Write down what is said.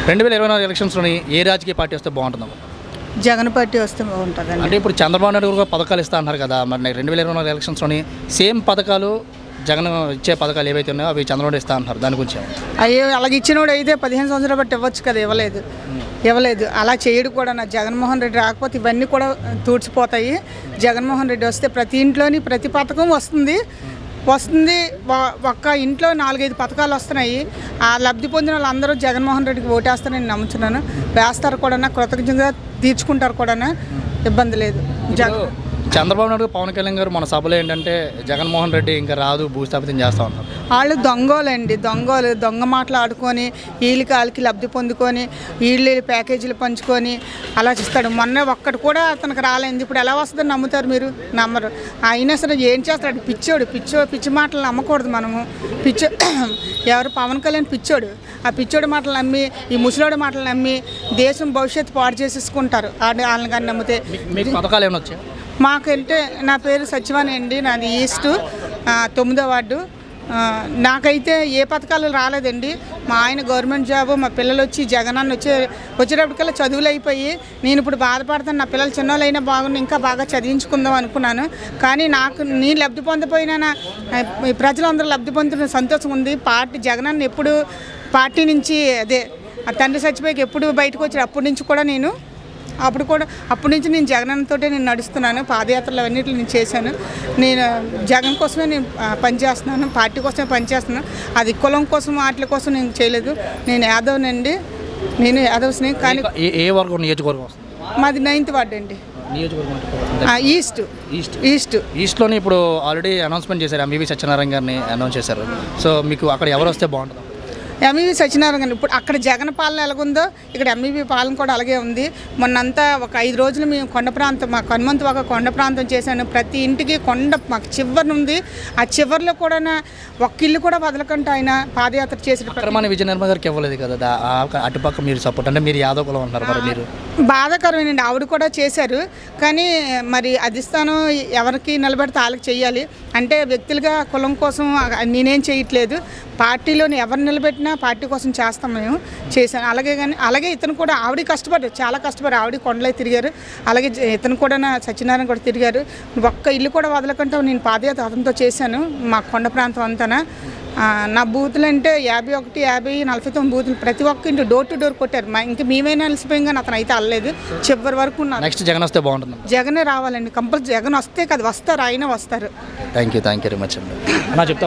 2024 ఎలక్షన్స్లోని ఏ రాజకీయ పార్టీ వస్తే బాగుంటుందమ్మా? జగన్ పార్టీ వస్తే బాగుంటుందండి. అంటే ఇప్పుడు చంద్రబాబు నాయుడు కూడా పథకాలు ఇస్తా అన్నారు కదా, మరి 2024 ఎలక్షన్స్లోని సేమ్ పథకాలు జగన్ ఇచ్చే పథకాలు ఏవైతే ఉన్నాయో అవి చంద్రబాబు ఇస్తా అంటున్నారు, దాని గురించి అయ్యో అలాగే ఇచ్చినోడు అయితే 15 సంవత్సరాలు బట్టి ఇవ్వచ్చు కదా, ఇవ్వలేదు. అలా చేయడు కూడా. నా జగన్మోహన్ రెడ్డి రాకపోతే ఇవన్నీ కూడా తూడ్చిపోతాయి. జగన్మోహన్ రెడ్డి వస్తే ప్రతి ఇంట్లోని ప్రతి పథకం వస్తుంది. ఒక్క ఇంట్లో 4-5 పథకాలు వస్తున్నాయి. ఆ లబ్ధి పొందిన వాళ్ళందరూ జగన్మోహన్ రెడ్డికి ఓటేస్తారని నమ్ముతున్నాను. వేస్తారు కూడా, కృతజ్ఞతగా తీర్చుకుంటారు కూడా, ఇబ్బంది లేదు. చంద్రబాబు నాయుడు పవన్ కళ్యాణ్ గారు మన సభలో ఏంటంటే జగన్మోహన్ రెడ్డి ఇంకా రాదు, భూస్థాపితం చేస్తూ ఉంటారు. వాళ్ళు దొంగ మాటలు ఆడుకొని వాళ్ళకి లబ్ధి పొందుకొని వీళ్ళు ప్యాకేజీలు పంచుకొని అలా చేస్తాడు. మొన్న ఒక్కటి కూడా అతనికి రాలేదు. ఇప్పుడు ఎలా వస్తుందని నమ్ముతారు మీరు? నమ్మరు. అయినా సరే ఏం చేస్తాడు? పిచ్చి మాటలు నమ్మకూడదు మనము. ఎవరు? పవన్ కళ్యాణ్ పిచ్చోడు. ఆ పిచ్చోడి మాటలు నమ్మి, ఈ ముసలోడి మాటలు నమ్మి దేశం భవిష్యత్తు పాడు చేసేసుకుంటారు వాళ్ళని కానీ నమ్మితే. మీకు పథకాలు ఏమైనా వచ్చాయి? మాకంటే నా పేరు సచివాణి అండి, నాది ఈస్ట్ 9వ వార్డు. నాకైతే ఏ పథకాలు రాలేదండి. మా ఆయన గవర్నమెంట్ జాబు, మా పిల్లలు వచ్చి జగనన్న వచ్చేటప్పటికల్లా చదువులు అయిపోయి నేను ఇప్పుడు బాధపడతాను. నా పిల్లలు చిన్నోళ్ళు అయినా బాగుండి ఇంకా బాగా చదివించుకుందాం అనుకున్నాను. కానీ నేను లబ్ధి పొందపోయినా ప్రజలందరూ లబ్ధి పొందుతున్న సంతోషం ఉంది. జగనన్న ఎప్పుడు పార్టీ నుంచి ఆ తండ్రి చచ్చిపోయి ఎప్పుడు బయటకు వచ్చాడు, అప్పటి నుంచి నేను జగనన్నతోటే నేను నడుస్తున్నాను. పాదయాత్రలు అవన్నిటిని నేను చేశాను. నేను జగన్ కోసమే నేను పనిచేస్తున్నాను, పార్టీ కోసమే పనిచేస్తున్నాను. అది కులం కోసం వాటి కోసం నేను చేయలేదు. నేను యాదవ్స్ని. కానీ ఏ వర్గం నియోజకవర్గం? మాది 9th వార్డు అండి, ఈస్ట్లోని ఇప్పుడు ఆల్రెడీ అనౌన్స్మెంట్ చేశారు, ఎంవివి సత్యనారాయణ గారిని అనౌన్స్ చేశారు. సో మీకు అక్కడ ఎవరు వస్తే బాగుంటుంది? ఎంవివి సత్యనారాయణ గారు. ఇప్పుడు అక్కడ జగన్ పాలన ఎలాగుందో ఇక్కడ ఎంవివి పాలన కూడా అలాగే ఉంది. మొన్నంతా ఒక 5 రోజులు మేము కొండ ప్రాంతం, మా హనుమంతవాక కొండ ప్రాంతం చేశాను. ప్రతి ఇంటికి మాకు చివరి ఉంది. ఆ చివరిలో కూడా ఒక్క ఇల్లు కూడా వదలకుండా ఆయన పాదయాత్ర చేసిన విజయనిర్మ గారికి ఇవ్వలేదు కదా అటుపక్క మీరు సపోర్ట్, అంటే మీరు యాదవ్ కులం ఉన్నారు మరి మీరు. బాధాకరమేనండి. ఆవిడ కూడా చేశారు. కానీ మరి అధిష్టానం ఎవరికి నిలబెడితే వాళ్ళకి చెయ్యాలి. అంటే వ్యక్తులుగా కులం కోసం నేనేం చేయట్లేదు. పార్టీలోని ఎవరు నిలబెట్టినా పార్టీ కోసం చేస్తాం, మేము చేశాను. అలాగే ఇతను కూడా ఆవిడ కష్టపడ్డారు, చాలా కష్టపడి ఆవిడ కొండలై తిరిగారు. అలాగే ఇతను కూడా సత్యనారాయణ కూడా తిరిగారు. ఒక్క ఇల్లు కూడా వదలకుండా నేను పాదయాత్ర అతనితో చేశాను. మా కొండ ప్రాంతం అంతా నా బూతులు అంటే 51, 50, 49 బూతులు ప్రతి ఒక్క ఇంటి డోర్ టు డోర్ కొట్టారు. ఇంకా మేమైనా అలసిపోయాం కానీ అతను అయితే అల్లలేదు. చివరి వరకు నెక్స్ట్ జగన్ వస్తే బాగుంటుంది. జగనే రావాలండి కంపల్సరీ. జగన్ వస్తే కదా వస్తారు, ఆయన వస్తారు. థ్యాంక్ యూ వెరీ మచ్ అండి.